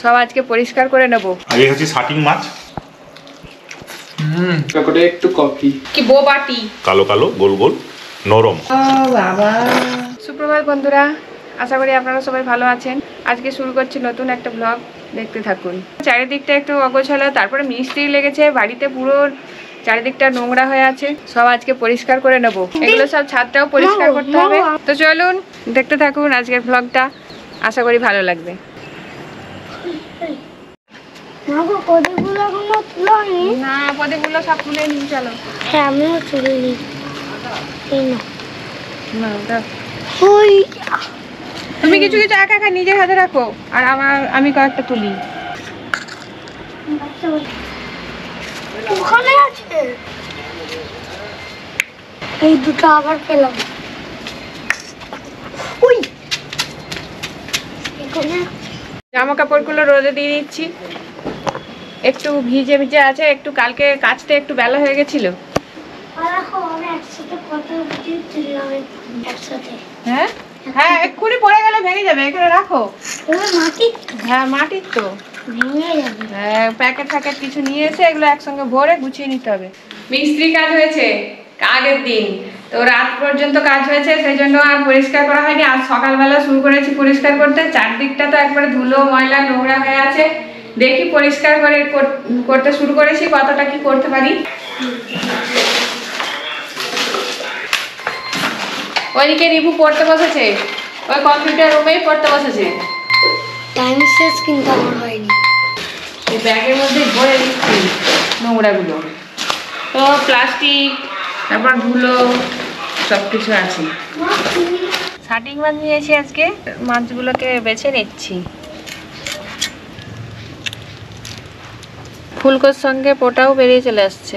সব আজকে পরিষ্কার করে নেব। আজকে হচ্ছে শাটিং মাছ। কাকড়ে একটু কফি কি বোবাটি কালো কালো গোল গোল নরম। ও বাবা। সুপ্রভাত বন্ধুরা, আশা করি আপনারা সবাই ভালো আছেন। আজকে শুরু করছি নতুন একটা ব্লগ, দেখতে থাকুন। চারিদিকটা একটু অগোছালো, তারপরে মিস্ত্রি লেগেছে, বাড়িতে পুরো চারিদিকটা নোংরা হয়ে আছে, সব আজকে পরিষ্কার করে নেব। এগুলো সব ছাদটাও পরিষ্কার করতে হবে। তো চলুন দেখতে থাকুন আজকের ব্লগটা, আশা করি ভালো লাগবে। না, প্রদীপগুলো সব তুলে নিয়ে চলো। হ্যাঁ, আমিও তুলে নিই। তুমি কিছু কিছু একা একা নিজের হাতে রাখো, আর আমি কয়েকটা তুলি। ওখানে আছে এই দুটো, আবার পেলাম। জামা কাপড়গুলো রোদে দিয়ে দিচ্ছি, একটু ভিজে ভিজে আছে, একটু কালকে কাচতে একটু বেলা হয়ে গেছিল। হ্যাঁ হ্যাঁ, এক্ষুনি পড়ে গেলে ভেঙে যাবে, এখানে রাখো। হ্যাঁ, মাটির তো ভেঙে যাবে। হ্যাঁ, প্যাকেট ফ্যাকেট কিছু নিয়ে এসে এগুলো একসঙ্গে ভরে গুছিয়ে নিতে হবে। মিস্ত্রি কাজ হয়েছে আগের দিন, তো রাত পর্যন্ত কাজ হয়েছে, সেই জন্য আর পরিষ্কার করা হয়নি। আজ সকালবেলা শুরু করেছি পরিষ্কার করতে। চারদিকটা তো একবারে ধুলো ময়লা নোংরা হয়ে আছে। দেখি পরিষ্কার করে করতে শুরু করেছি, কতটা কি করতে পারি। ওইদিকে রিভু পড়তে বসেছে, ওই কম্পিউটার রুমেই পড়তে বসেছে। টাইম শেষ কিন্তু আমার হয়নি। এই ব্যাগের মধ্যে ভরে দিচ্ছি নোংরাগুলো, তো প্লাস্টিক, তারপর ধুলো সব কিছু আছে। শাটিং মাছ নিয়েছি আজকে, মাছগুলোকে বেছে নিচ্ছি। ফুলকোর সঙ্গে পোটাও বেরিয়ে চলে আসছে।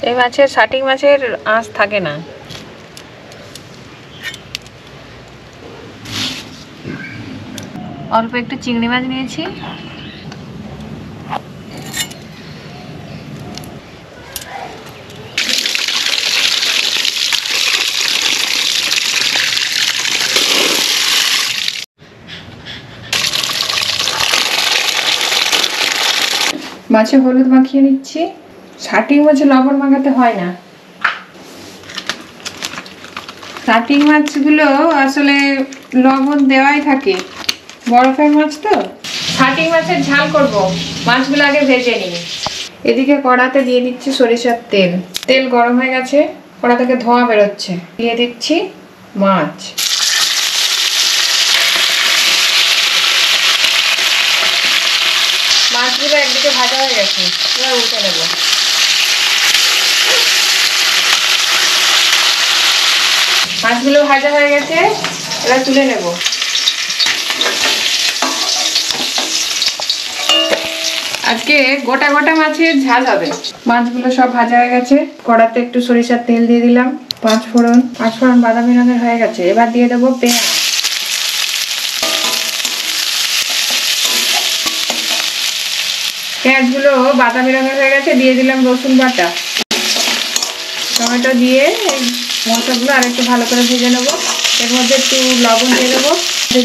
এই মাছের, শাটিং মাছের আঁশ থাকে না। অল্প একটু চিংড়ি মাছ নিয়েছি। মাছে হলুদ মাখিয়ে নিচ্ছি। শাটিং মাছে লবণ মাখাতে হয় না। শাটিং মাছগুলো আসলে লবণ দেওয়াই থাকে, বরফের মাছ তো। শাটিং মাছের ঝাল করব, মাছগুলো আগে ভেজে নিই। এদিকে কড়াতে দিয়ে দিচ্ছি সরিষার তেল। তেল গরম হয়ে গেছে, কড়া থেকে ধোঁয়া বেরোচ্ছে। দিয়ে দিচ্ছি মাছ। মাছগুলো একদিকে ভাজা হয়ে গেছে, এবার উল্টে নেব। মাছগুলো ভাজা হয়ে গেছে, এবার তুলে নেব। আজকে গোটা গোটা মাছের ঝাল হবে। মাছগুলো সব ভাজা হয়ে গেছে, কড়াতে একটু সরিষার তেল দিয়ে দিলাম। পাঁচফোড়ন বাদামি রঙের হয়ে গেছে, এবার দিয়ে দেবো পেঁয়াজ। পেঁয়াজগুলো বাদামি রঙের হয়ে গেছে, দিয়ে দিলাম রসুন বাটা। টমেটো দিয়ে মশলাগুলো আর একটু ভালো করে ভেজে নেবো। এর মধ্যে একটু লবণ দিয়ে দেবো,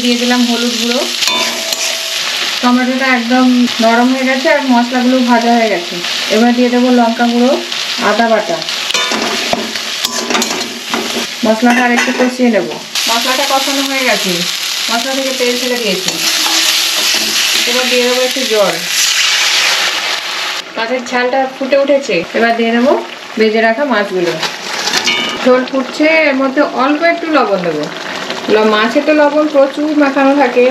দিয়ে দিলাম হলুদ গুঁড়ো। টমেটোটা একদম নরম হয়ে গেছে আর মশলাগুলো ভাজা হয়ে গেছে। এবার দিয়ে দেবো লঙ্কা গুঁড়ো, আদা বাটা। মশলাটা আর একটু কষিয়ে নেব। মশলাটা কষানো হয়ে গেছে, মশলা থেকে তেল ছেড়ে দিয়েছি। এবার দিয়ে দেবো একটু জল। মাছের ঝালটা ফুটে উঠেছে, এবার দিয়ে দেবো ভেজে রাখা মাছগুলো। ঝোল ফুটছে, এর মধ্যে অল্প একটু লবণ দেবো। মাছে তো লবণ প্রচুর মাখানো থাকে,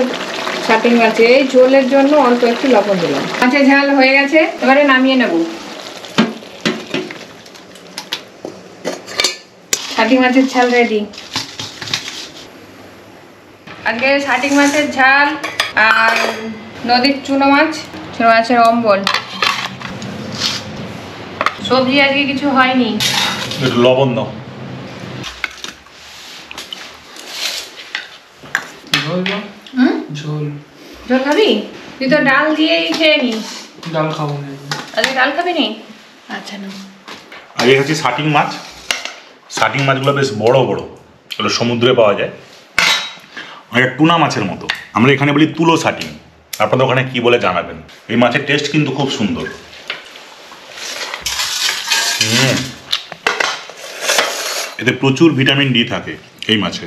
শাটিং মাছে এই ঝোলের জন্য অল্প একটু লবণ দিলাম। মাছের ঝাল হয়ে গেছে, এবারে নামিয়ে নেব। শাটিং মাছের ঝাল রেডি। আজকে শাটিং মাছের ঝাল আর নদীর চুনো মাছের অম্বল। সবজি আজকে কিছু হয়নি। একটু লবণ দাও। ঝোল ঝোল খাবি? তুই তো ডাল দিয়েই খেয়ে নিস। ডাল খাবো না। আজকে ডাল খাবি নি? আচ্ছা না। আজকে হচ্ছে শাটিং মাছ। শাটিং মাছগুলো বেশ বড় বড়, ওটা সমুদ্রে পাওয়া যায়, অনেকটা টুনা মাছের মতো। আমরা এখানে বলি তুলো শাটিং, আপনাদের ওখানে কি বলে জানাবেন। এই মাছের টেস্ট কিন্তু খুব সুন্দর। এতে প্রচুর ভিটামিন ডি থাকে এই মাছে।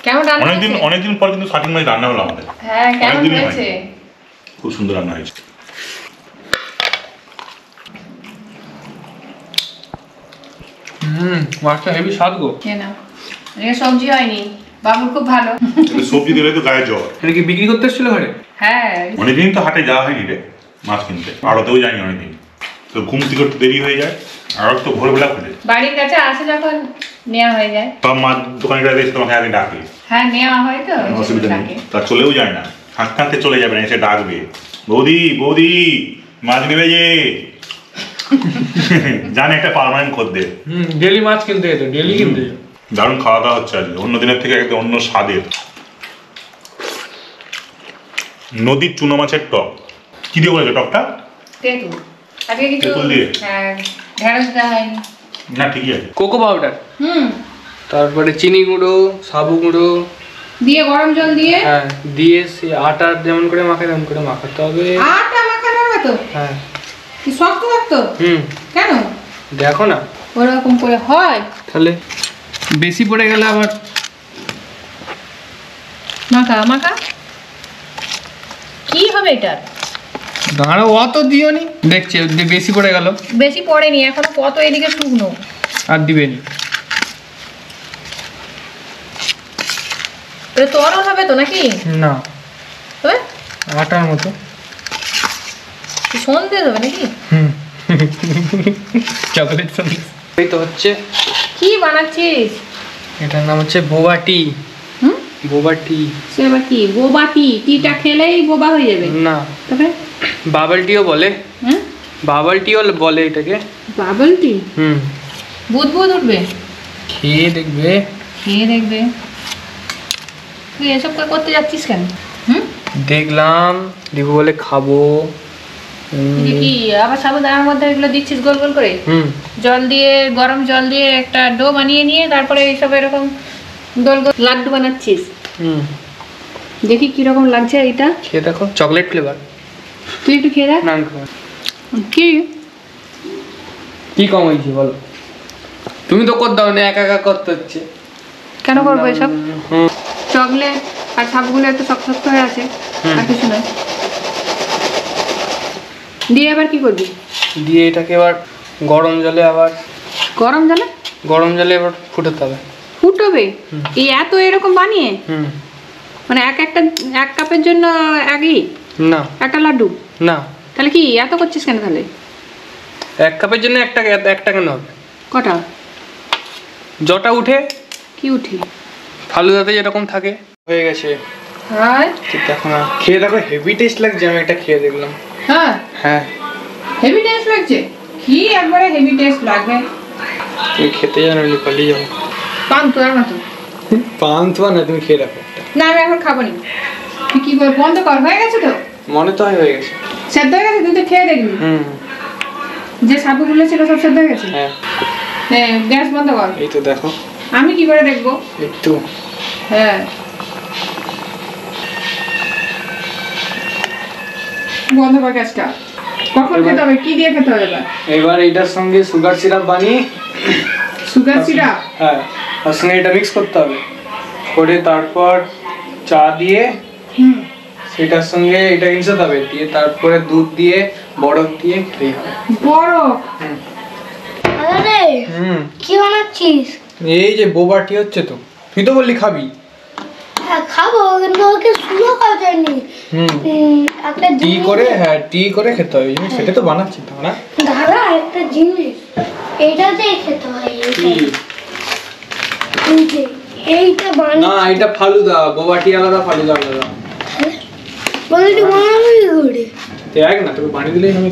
কেমন রান্না অনেকদিন পর কিন্তু শাটিং মাছ রান্না হলো আমাদের। হ্যাঁ, কেমন অনেকদিনই হয়েছে? খুব সুন্দর রান্না হয়েছে। মাছটা হেভি স্বাদ গো। না, এটা সবজি হয়নি, বাবুর খুব ভালো। সবজি দিলে তো গায়ে জ্বর। এটা কি বিক্রি করতে এসেছিল ঘরে? হ্যাঁ, অনেকদিন তো হাটে যাওয়া হয়নি রে মাছ কিনতে, আড়তেও যায়নি অনেকদিন। তো ঘুম থেকে একটু দেরি হয়ে যায়, আর তো ভোরবেলা খুলে বাড়ির কাছে আসে যখন নেওয়া হয়ে যায়। সব মাছ দোকানিরা এসে তোমাকে আগে ডাকে, হ্যাঁ, নেওয়া হয় তো অসুবিধা নেই। থাকে। তা চলেও যায় না, হাঁটতে হাঁটতে চলে যাবে না, এসে ডাকবে, বৌদি বৌদি মাছ নেবে যে। জানে একটা পার্মানেন্ট খদ্দের। ডেলি মাছ কিনতে যেত, ডেলি কিনতে যেত। দারুণ খাওয়া দাওয়া হচ্ছে আজকে, অন্য দিনের থেকে একদম অন্য স্বাদের। নদীর চুনো মাছের টক। কি দিয়ে বলেছো টকটা? তেঁতুল। আজকে কিছু তেঁতুল দিয়ে? হ্যাঁ, ঢেঁড়স দেওয়া হয়নি। না ঠিকই আছে। কোকো পাউডার, হুম, তারপরে চিনি গুঁড়ো, সাবু গুঁড়ো, দিয়ে গরম জল দিয়ে হ্যাঁ দিয়ে সে আটা যেমন করে মাখায় তেমন করে মাখাতে হবে। আটা মাখানোর মতো হ্যাঁ। কি শক্ত শক্ত? কেন দেখো না ওরকম করে হয়? তাহলে বেশি পড়ে গেলে আবার মাখা মাখা কি হবে এটা? দাঁড়া, অত দিও নি, দেখছি বেশি পড়ে গেল। বেশি পড়েনি, এখনো কত এদিকে শুকনো। আর দিবেনি। এটা তরল হবে তো নাকি? না, তবে আটার মতো। সন্দেশ হবে নাকি? চকলেট সন্দেশ। এই তো হচ্ছে, কি বানাচ্ছিস? এটার নাম হচ্ছে বোবা টি। হুম, বোবা টি। সে আবার কি? বোবা টি? টিটা খেলেই বোবা হয়ে যাবে? না, তবে বাবল টিও বলে। হুম, বাবল টিও বলে এটাকে। বাবল টি? বুদ বুদ উঠবে। খেয়ে দেখবে। খেয়ে দেখবে। তুই এসব করতে যাচ্ছিস কেন? হুম, দেখলাম দেখবো বলে খাবো। এটা কি আবার সাবুদানার মধ্যে এগুলো দিচ্ছিস গোল গোল করে? জল দিয়ে, গরম জল দিয়ে একটা ডো বানিয়ে নিয়ে তারপরে এইসব এরকম গোল গোল লাড্ডু বানাচ্ছিস। দেখি কিরকম লাগছে এটা। খেয়ে দেখো, চকলেট ফ্লেভার। তুই একটু খেয়ে দেখ। না, কি কি কম হয়েছে বলো? তুমি তো কর দাও না, একা একা করতে হচ্ছে। কেন করবো এসব? চকলেট আর সাবগুলো একটু শক্ত শক্ত হয়ে আছে, আর কিছু নয়। দিয়ে আবার কি করবি? দিয়ে এটাকে এবার গরম জলে গরম জলে এবার ফুটাতে হবে। ফুটবে? এই এত এরকম বানিয়ে? মানে এক কাপের জন্য একই না, একটা লাড্ডু? না, তাহলে কি এত করছিস কেন তাহলে? এক কাপের জন্য একটা কেন হবে? কটা? জটা উঠে কি উঠে? ফালুদাতে যেরকম থাকে। হয়ে গেছে। হ্যাঁ, ঠিক দেখো না, খেয়ে দেখো, হেভি টেস্ট লাগছে। আমি এটা খেয়ে দেখলাম। হ্যাঁ, হ্যাঁ, হেভি টেস্ট লাগছে। কি একবারে হেভি টেস্ট লাগবে? তুমি খেতে জানো নি, পালিয়ে যাবো। পান্তুয়ার মতো। পান্তুয়া না, তুমি খেয়ে দেখো একটা। না, আমি এখন খাবো না। তুই কি করে বন্ধ কর? হয়ে গেছে তো? মনে তো হয়ে গেছে। সেদ্ধ হয়ে গেছে? তুই তো খেয়ে দেখবি। যে সাবুগুলো ছিল সব সেদ্ধ হয়ে গেছে? হ্যাঁ, গ্যাস বন্ধ কর। এই তো দেখো। আমি কি করে দেখবো? একটু। হ্যাঁ, বন্ধ কর গ্যাসটা। কখন খেতে হবে? কি দিয়ে খেতে হবে? এবার এইটার সঙ্গে সুগার সিরাপ বানিয়ে, সুগার সিরাপ? হ্যাঁ, তার সঙ্গে এটা মিক্স করতে হবে, করে তারপর চা দিয়ে সেটার সঙ্গে এটা মিশাতে হবে, দিয়ে তারপরে দুধ দিয়ে বরফ দিয়ে খেতে হবে। বরফ? আরে কি বানাচ্ছিস? এই যে বোবা টি হচ্ছে তো, তুই তো বললি খাবি। হ্যাঁ খাবো, কিন্তু ওকে শুনো খাওয়া যায়নি। একটা টি করে, হ্যাঁ টি করে খেতে হবে, সেটা তো বানাচ্ছি তো না। দাদা একটা জিনিস, এইটাতেই খেতে হয়। এইটা না, এটা ফালুদা, বোবা টি আলাদা, ফালুদা আলাদা। বলটি বানাবি করে দেখ না, তোকে বানিয়ে দিলেই হবে।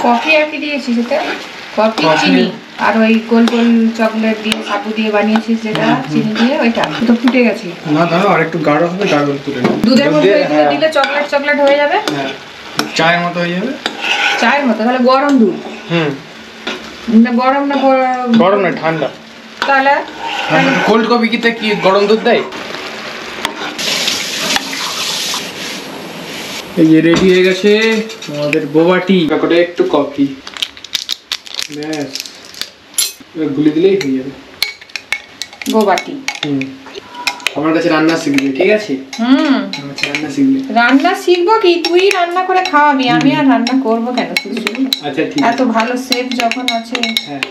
কফি আর কি দিয়েছিস এতে? কফি, চিনি আর ওই গোল গোল চকলেট দিয়ে সাবু দিয়ে বানিয়েছিস যেটা, চিনি দিয়ে, ওইটা তো ফুটে গেছে। না দাঁড়াও, আর একটু গাঢ় হবে, গাঢ় তুলে নাও। দুধের মধ্যে এগুলো দিলে চকলেট চকলেট হয়ে যাবে। হ্যাঁ, চায়ের মতো হয়ে যাবে। চায়ের মতো? তাহলে গরম দুধ? না গরম না গরম না ঠান্ডা। তাহলে কোল্ড কফি কি গরম দুধ দেয়? এই যে রেডি হয়ে গেছে আমাদের বোবা টি, করে একটু কফি, ব্যাস এবার গুলে দিলেই হয়ে যাবে গোবাটি। আমার কাছে রান্না শিখবে, ঠিক আছে? আমার কাছে রান্না শিখবে। রান্না শিখবো কি, তুই রান্না করে খাওয়াবি, আমি আর রান্না করবো কেন? শুধু আচ্ছা ঠিক এত ভালো শেফ যখন আছে। হ্যাঁ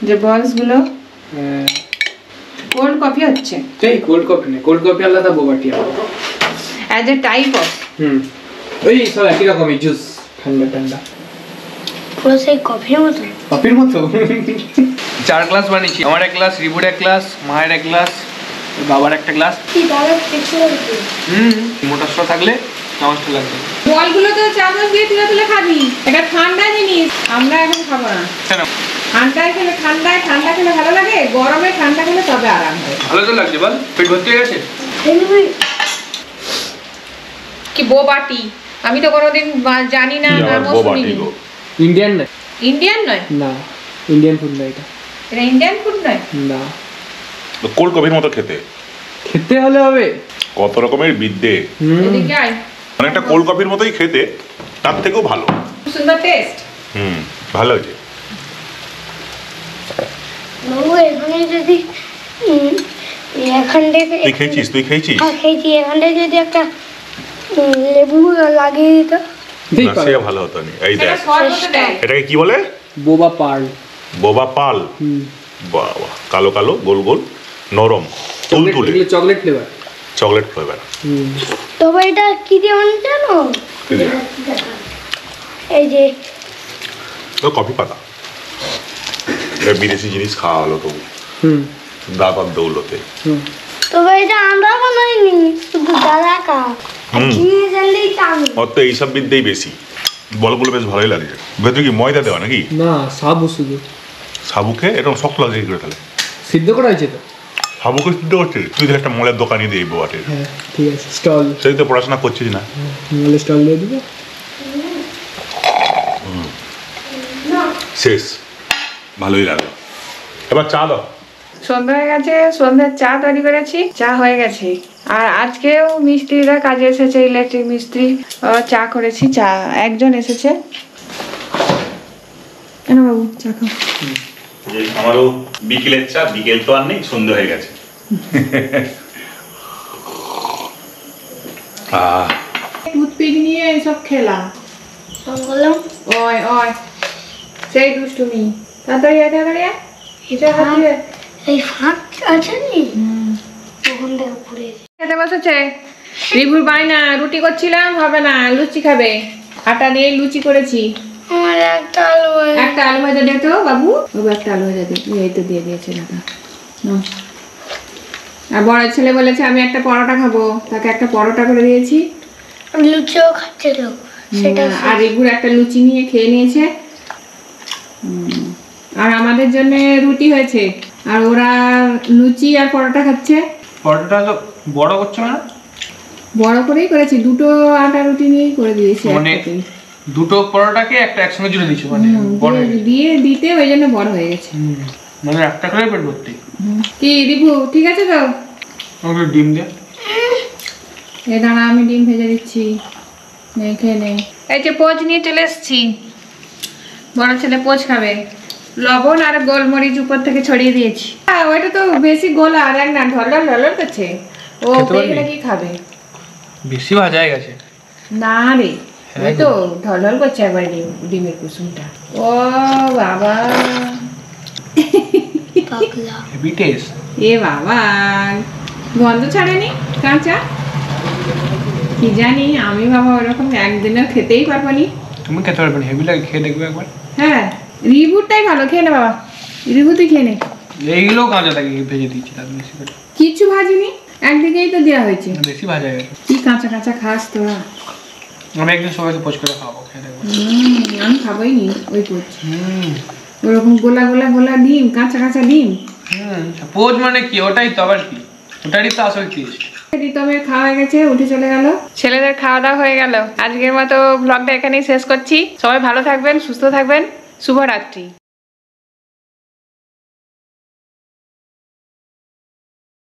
যে বলস গুলো হ্যাঁ। কোল্ড কফি হচ্ছে, এই কোল্ড কফি না, কোল্ড কফি আলাদা, বোবা টি আলাদা। As a type of. ওই সব একই রকমই, জুস ঠান্ডা ঠান্ডা পুরো সেই কফির মতো। কফির মতো। 4 গ্লাস বানিয়েছি, আমার 1 গ্লাস, রিবুর 1 গ্লাস, মায়ের 1 গ্লাস, বাবার 1 গ্লাস। কি দারুণ টেক্সচার হয়েছে। মোটা স্ট্র থাকলে চামচটা লাগবে। বলগুলো তো চামচ দিয়ে তুলে তুলে খাবি, এটা ঠান্ডা জিনিস, আমরা এখন খাবো না। কেন? ঠান্ডায় খেলে ঠান্ডা খেলে ভালো লাগে, গরমে ঠান্ডা খেলে তবে আরাম হয়। ভালো তো লাগছে বল, পেট ভর্তি হয়ে গেছে। কি বোবাটি, আমি তো কোনোদিন জানি না, নামও শুনিনি। ইন্ডিয়ান না? ইন্ডিয়ান নয় না, ইন্ডিয়ান ফুড না এটা। এটা ইন্ডিয়ান ফুড নয়। না, কোল্ড কফির মতো খেতে, খেতে হলে হবে। কত রকমের বিদ্যে। এদিকে আয়, অনেকটা কোল্ড কফির মতোই খেতে, তার থেকেও ভালো। সুন্দর টেস্ট। ভালো হয়েছে। বাবু এখানে যদি এখান থেকে তুই খেয়েছিস? হ্যাঁ খেয়েছি, এখান থেকে যদি একটা লেবু লাগিয়ে দিত। না, সে ভালো হতো না। এই দেখ, এটা শরবতে দেয়। এটাকে কি বলে? বোবা পার্ল। বোবা পাল। বাবা, কালো কালো গোল গোল নরম তুলতুলে, চকলেট ফ্লেভার। Chocolate flavour. তবে এটা কি দিয়ে বানানো জানো? এই যে তো কফি পাতা। এটা বিদেশি জিনিস খাওয়া হলো তবু দাঁত আর দৌলতে। তবে এটা আমরা বানাইনি, শুধু দাদা কা চিনি জানলেই চামি। ওর তো এইসব বিদ্যেই বেশি। বলগুলো বেশ ভালোই লাগছে। ভেতরে কি ময়দা দেওয়া নাকি? না, সাবু শুধু। সাবুকে এরকম শক্ত লাগছে কি করে তাহলে? সিদ্ধ করা হয়েছে তো। সাবুকে সিদ্ধ করছে? তুই তো একটা মলের দোকানই দিয়ে বোয়াটের। হ্যাঁ ঠিক আছে, স্টল। সেই তো পড়াশোনা করছিস না? মলে স্টল দিয়ে দিবে। শেষ, ভালোই লাগলো। এবার চা দাও। সন্ধ্যা হয়ে গেছে, সন্ধ্যার চা তৈরি করেছি, চা হয়ে গেছে। আর আজকেও মিস্ত্রিরা কাজে এসেছে, ইলেকট্রিক মিস্ত্রি। চা করেছি, চা একজন এসেছে। কেন বাবু চা খাও? আমারও বিকেলের চা, বিকেল তো আর নেই, সন্ধ্যা হয়ে গেছে। টুথপিক নিয়ে এসব খেলা। বললাম ওই ওই সেই দুষ্টুমি। তাড়াতাড়ি আয়, তাড়াতাড়ি আয়। এটা হাত দিয়ে এই ফাঁক আছে নি, ওখান থেকে পড়ে খেতে বসেছে। রিভুর বায়না, রুটি করছিলাম, হবে না, লুচি খাবে। আটা দিয়ে লুচি করেছি। আমার একটা আলু একটা আলু ভাজা দে তো বাবু, বাবু একটা আলু ভাজা দে। এই তো দিয়ে দিয়েছে দাদা। নাও। আর বড় ছেলে বলেছে আমি একটা পরোটা খাবো, তাকে একটা পরোটা করে দিয়েছি। লুচিও খাচ্ছিল সেটা। আর রিভুর একটা লুচি নিয়ে খেয়ে নিয়েছে। আর আমাদের জন্য রুটি হয়েছে, আর ওরা লুচি আর পরোটা খাচ্ছে। পরোটাটা তো বড় করছো না? বড় করেই করেছি, দুটো আটা রুটি নিয়েই করে দিয়েছি মানে একসাথেই। দুটো পরোটাকে একটা একসঙ্গে জুড়ে দিচ্ছ, মানে বড় হয়ে গেছে। দিয়ে দিতে ওই জন্য বড় হয়ে গেছে। মানে একটা করে পেট ভর্তি। কি রিভু ঠিক আছে তো? আমাকে ডিম দে। এই দাঁড়া, আমি ডিম ভেজে দিচ্ছি, নে খেয়ে নে। এই যে পোচ নিয়ে চলে এসেছি, বড় ছেলে পোচ খাবে। লবণ আর গোলমরিচ উপর থেকে ছড়িয়ে দিয়েছি। হ্যাঁ, ওইটা তো বেশি গোলা আর এক না, ঢলঢল ঢলঢল করছে। ও খেতে পারবি? দেখলে কি খাবে? বেশি ভাজা হয়ে গেছে। না রে, ওই তো ঢলঢল করছে একবার ডিমের কুসুমটা। ও বাবা, পাগলা। Heavy taste. এ বাবা, গন্ধ ছাড়েনি কাঁচা? কি জানি, আমি বাবা ওরকম একদিনও খেতেই পারবো নি। তুমি খেতে পারবে না, হেভি লাগে, খেয়ে দেখবে একবার। হ্যাঁ, রিভুরটাই ভালো, খেয়ে নে বাবা। রিভু তুই খেয়ে নে। এইগুলো কাঁচা থাকে, ভেজে দিচ্ছি তার বেশি করে। কিচ্ছু ভাজিনি, একদিকেই তো দেওয়া হয়েছে। বেশি ভাজা হয়ে গেছে। কি কাঁচা কাঁচা খাস তোরা? আমি একদিন সবাইকে পোচ করে খাওয়াবো, খেয়ে দেখবো। আমি খাবোই নি ওই পোচ। ওরকম গোলা গোলা গোলা ডিম, কাঁচা কাঁচা ডিম। পোচ মানে কি? ওটাই তো, আবার কি? ওটারই তো আসল টেস্ট। রিতমের খাওয়া হয়ে গেছে, উঠে চলে গেল। ছেলেদের খাওয়া দাওয়া হয়ে গেল। আজকের মতো ব্লগটা এখানেই শেষ করছি। সবাই ভালো থাকবেন, সুস্থ থাকবেন। শুভরাত্রি।